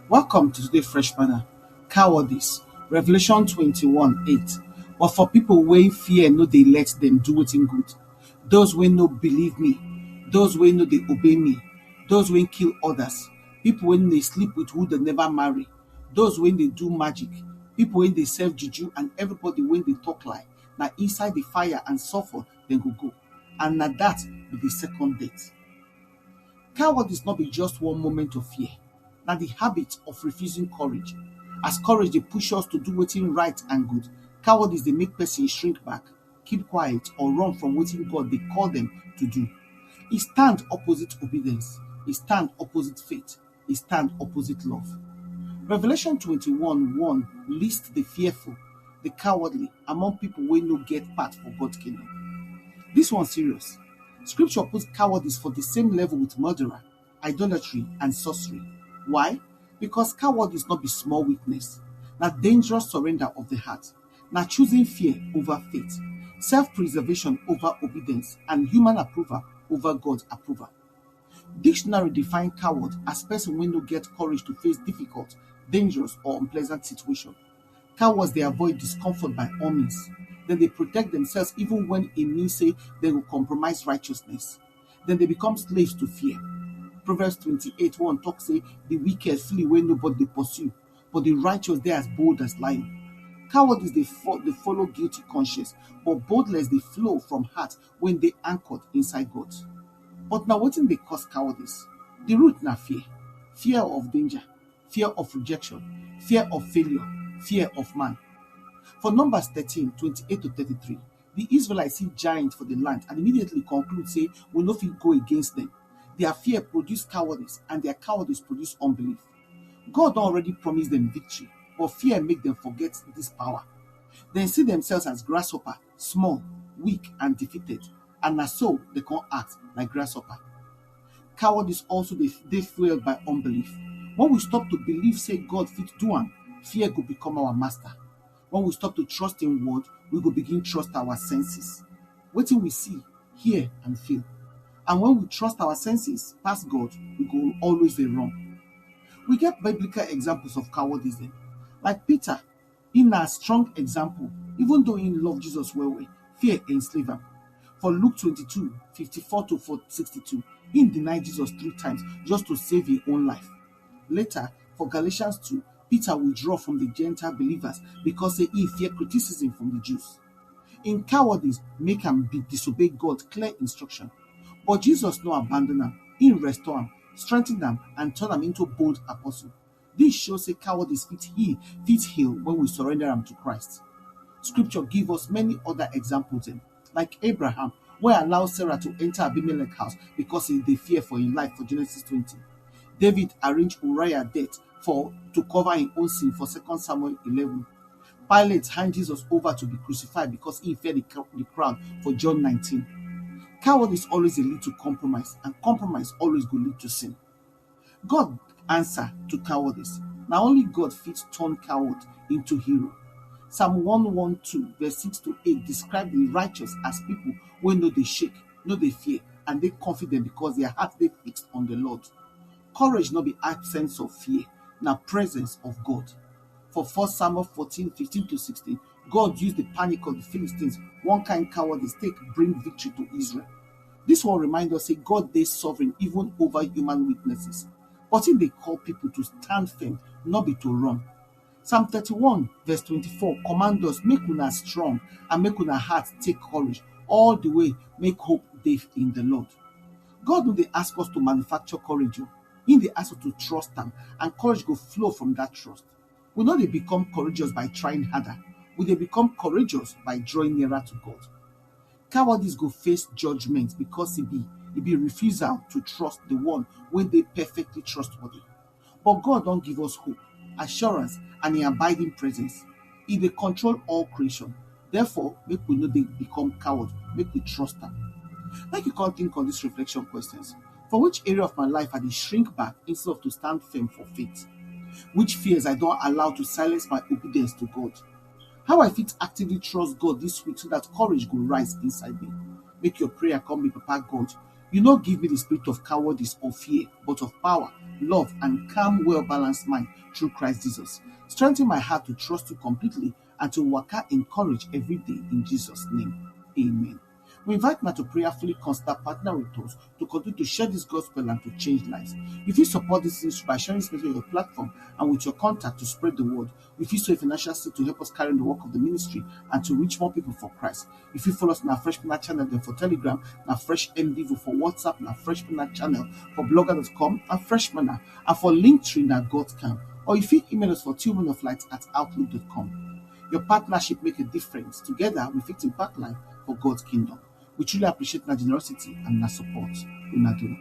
Welcome to today's fresh manna. Cowardice. Revelation 21:8. But for people wey fear no dey let them do wetin good. Those wey no believe me, those wey no dey obey me, those wey kill others, people wey dey sleep with who they never marry, those wey dey do magic, people wey dey serve juju and everybody wey dey talk lie. Na inside the fire and sulfur dem go. And na that be the second death. Cowardice not be just one moment of fear. Na the habit of refusing courage. As courage dey push us to do wetin right and good, cowardice dey make person shrink back, keep quiet or run from wetin God dey call them to do. E stand opposite obedience, e stand opposite faith, e stand opposite love. Revelation 21:1 lists the fearful, the cowardly among people wey no get part for God's kingdom. This one serious. Scripture puts cowardice for the same level with murderer, idolatry, and sorcery. Why? Because cowardice not be small weakness. Na dangerous surrender of the heart. Na choosing fear over faith, self-preservation over obedience, and human approval over God's approval. Dictionary define coward as person wey no get courage to face difficult, dangerous, or unpleasant situation. Cowards dey avoid discomfort by all means. Dem dey protect themselves even when e mean say dem go compromise righteousness. Dem dey become slaves to fear. Proverbs 28:1 talk say the wicked flee when nobody dey pursue, but the righteous dey as bold as lion. Cowardice dey follow guilty conscience, but boldness dey flow from heart when dey anchored inside God. But na wetin dey cause cowardice? The root na fear. Fear of danger, fear of rejection, fear of failure, fear of man. For Numbers 13:28-33, the Israelites see giants for the land and immediately conclude say we no fit go against them. Their fear produced cowardice and their cowardice produced unbelief. God don already promised them victory, but fear make them forget this power. They see themselves as grasshopper, small, weak, and defeated, and na so they can act like grasshopper. Cowardice also dey fueled by unbelief. When we stop to believe say God fit do am, fear go become our master. When we stop to trust in word, we go begin trust our senses. Wetin we see, hear, and feel. And when we trust our senses past God, we go always dey wrong. We get biblical examples of cowardice. Like Peter, he na a strong example. Even though he loved Jesus well, fear enslaved him. For Luke 22:54-62, he denied Jesus 3 times just to save his own life. Later, for Galatians 2, Peter withdraw from the Gentile believers because he fear criticism from the Jews. In cowardice, make him disobey God's clear instruction. But Jesus no abandon him. He restore him, strengthen him, and turn him into bold apostle. This shows a cowardice fit heal when we surrender him to Christ. Scripture give us many other examples, like Abraham, where allow Sarah to enter Abimelech's house because he dey fear for his life for Genesis 20. David arranged Uriah's death to cover his own sin for 2 Samuel 11. Pilate hand Jesus over to be crucified because he feared the crowd for John 19. Cowardice always lead to compromise, and compromise always go lead to sin. God answer to cowardice. Now only God fit turn coward into hero. Psalm 112:6-8 describe the righteous as people wey no dey shake, no dey fear, and dey confident because their heart dey fixed on the Lord. Courage no be absence of fear, na presence of God. For 1 Samuel 14:15-16, God used the panic of the Philistines, one kind cowardice take bring victory to Israel. This one remind us say God dey sovereign even over human weaknesses, but he dey call people to stand firm, not be to run. Psalm 31:24 command us make una strong and make una heart take courage all the way, make hope dey in the Lord. God no dey ask us to manufacture courage. He dey ask us to trust am, and courage go flow from that trust. We no dey become courageous by trying harder. We dey become courageous by drawing nearer to God. Cowardice go face judgment because e be refusal to trust the one wey dey perfectly trustworthy. But God don give us hope, assurance, and an abiding presence. He dey control all creation. Therefore, make we no dey become coward, make we trust am. Make you come think on these reflection questions. For which area of my life I dey shrink back instead of to stand firm for faith? Which fears I don allow to silence my obedience to God? How I fit actively trust God this week so that courage go rise inside me? Make your prayer come be, Papa God, You no give me the spirit of cowardice or fear, but of power, love, and calm, well-balanced mind through Christ Jesus. Strengthen my heart to trust you completely and to work out in courage every day in Jesus' name. Amen. We invite now to prayerfully consider partner with us to continue to share this gospel and to change lives. If you support this ministry by sharing this message on your platform and with your contact to spread the word, if you sow a financial seed to help us carry on the work of the ministry and to reach more people for Christ. If you follow us on our Fresh Manna channel, then for Telegram, our Fresh MDV, for WhatsApp, our Fresh Manna channel, for blogger.com, and Fresh Manna, and for Linktree, our God Camp. Or if you email us for tubeoflight@outlook.com. Your partnership make a difference. Together, we fit impact life for God's kingdom. We truly appreciate our generosity and our support. Unado.